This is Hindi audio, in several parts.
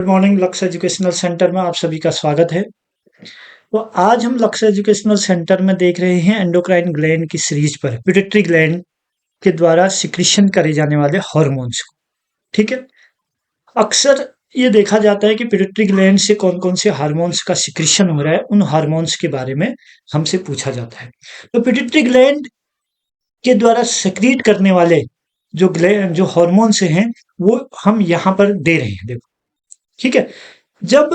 Good morning. लक्ष्य एजुकेशनल सेंटर में आप सभी का स्वागत है। तो आज हम लक्ष्य एजुकेशनल सेंटर में देख रहे हैं एंडोक्राइन ग्लैंड की सीरीज पर पिट्यूटरी ग्लैंड के द्वारा सिक्रीशन करे जाने वाले हार्मोन्स को। ठीक है। अक्सर ये देखा जाता है कि पिट्यूटरी ग्लैंड से कौन कौन से हार्मोन्स का सिक्रीशन हो रहा है, उन हार्मोन्स के बारे में हमसे पूछा जाता है। तो पिट्यूटरी ग्लैंड के द्वारा सिक्रीट करने वाले जो हार्मोन्स हैं वो हम यहाँ पर दे रहे हैं। देखो, ठीक है। जब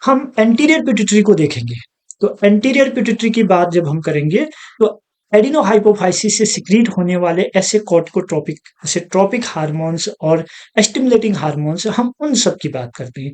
हम एंटीरियर पिट्यूटरी को देखेंगे तो एंटीरियर पिट्यूटरी की बात जब हम करेंगे तो एडिनोहाइपोफाइसिस से सिक्रीट होने वाले ऐसे कॉर्टिकोट्रोपिक, ऐसे ट्रोपिक हार्मोन्स और स्टिमुलेटिंग हार्मोन्स, हम उन सब की बात करते हैं।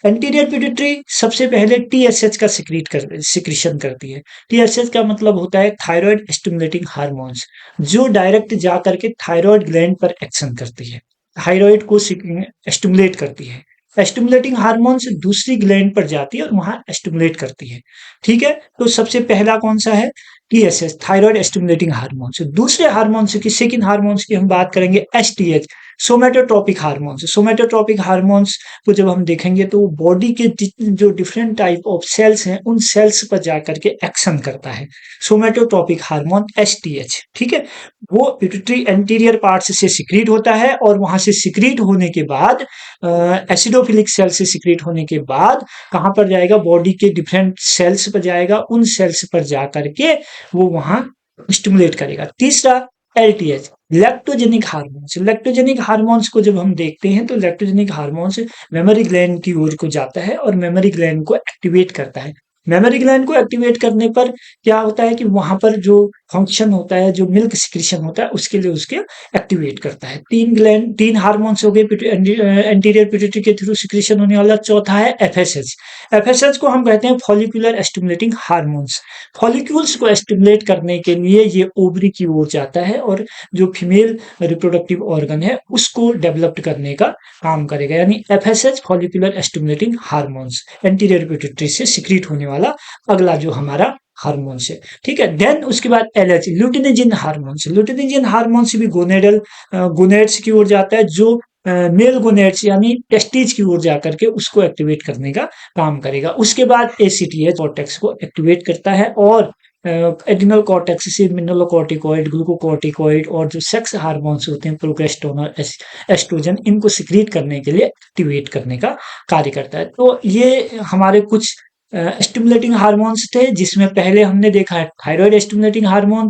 एंटीरियर पिट्यूटरी सबसे पहले टीएसएच का सिक्रीशन करती है। टीएसएच का मतलब होता है थायराइड स्टिमुलेटिंग हार्मोन्स, जो डायरेक्ट जा करके थायराइड ग्लैंड पर एक्शन करती है, थायराइड को स्टिमुलेट करती है। स्टिमुलेटिंग हार्मोन्स दूसरी ग्लैंड पर जाती है और वहां स्टिमुलेट करती है। ठीक है। तो सबसे पहला कौन सा है? TSH, thyroid stimulating hormones. दूसरे हार्मोन्स की, सेकंड हार्मोन्स की हम बात करेंगे एसटीएच, सोमेटोट्रोपिक हार्मोन्स। सोमेटोट्रोपिक हार्मोन्स को जब हम देखेंगे तो बॉडी के जो डिफरेंट टाइप ऑफ सेल्स हैं उन सेल्स पर जाकर के एक्शन करता है सोमेटोट्रोपिक हार्मोन एसटीएच। ठीक है। वो पिट्यूटरी एंटीरियर पार्ट से सिक्रीट होता है और वहां से सिक्रीट होने के बाद एसिडोफिलिक सेल से सिक्रीट होने के बाद कहां पर जाएगा? बॉडी के डिफरेंट सेल्स पर जाएगा। उन सेल्स पर जाकर के वो वहां स्टिमुलेट करेगा। तीसरा LTH, lactogenic hormones. Lactogenic hormones को जब हम देखते हैं तो लैक्टोजेनिक हार्मोन्स मेमोरी ग्लैंड की ओर को जाता है और मेमोरी ग्लैंड को एक्टिवेट करता है। मेमोरी ग्लैंड को एक्टिवेट करने पर क्या होता है कि वहां पर जो फंक्शन होता है, जो मिल्क सिक्रीशन होता है, उसके लिए उसके एक्टिवेट करता है। तीन हार्मोन्स हो गए एंटीरियर पिट्यूटरी के थ्रू सिक्रीशन होने वाला। चौथा है एफएसएच। एफएसएच को हम कहते हैं फॉलिकुलर स्टिमुलेटिंग हार्मोन्स। फॉलिक्यूल्स को स्टिमुलेट करने के लिए ये ओवरी की ओर जाता है और जो फीमेल रिप्रोडक्टिव ऑर्गन है उसको डेवलप करने का काम करेगा। यानी FSH, follicular stimulating hormones, anterior pituitary से सिक्रीट होने वाला अगला जो हमारा हार्मोन्स है। ठीक है। देन उसके बाद एलएच, ल्यूटिनिजिन हार्मोन्स। ल्यूटिनिजिन हार्मोन्स भी गोनेड्स की ओर जाता है, जो मेल गोनेड्स यानी टेस्टिज की ओर जाकर के उसको एक्टिवेट करने का काम करेगा। उसके बाद एसीटीएच कॉर्टेक्स को एक्टिवेट करता है और एड्रिनल कॉर्टेक्स से मिनरलोकॉर्टिकॉइड, ग्लूकोकॉर्टिकॉइड और जो सेक्स हार्मोन्स होते हैं प्रोगेस्टेरोन और एस्ट्रोजन, इनको सिक्रीट करने के लिए एक्टिवेट करने का कार्य करता है। तो ये हमारे कुछ स्टिमुलेटिंग हार्मोन्स थे, जिसमें पहले हमने देखा है थायराइड स्टिमुलेटिंग हार्मोन,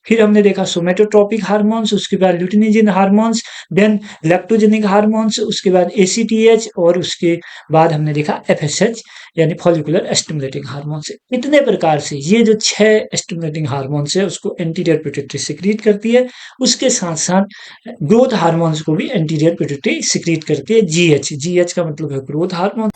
फिर हमने देखा सोमेटोट्रोपिक हार्मोन्स, उसके बाद ल्यूटिनिजिन हार्मोन्स, देन लैक्टोजेनिक हार्मोन्स, उसके बाद एसीटीएच और उसके बाद हमने देखा एफएसएच यानी फॉलिकुलर स्टिमुलेटिंग हार्मोन्स। इतने प्रकार से ये जो 6 स्टिमुलेटिंग हार्मोन्स है उसको एंटीरियर पिट्यूटरी सिक्रीट करती है। उसके साथ साथ ग्रोथ हार्मोन्स को भी एंटीरियर पिट्यूटरी सिक्रीट करती है। जीएच, जीएच का मतलब है ग्रोथ हार्मोन।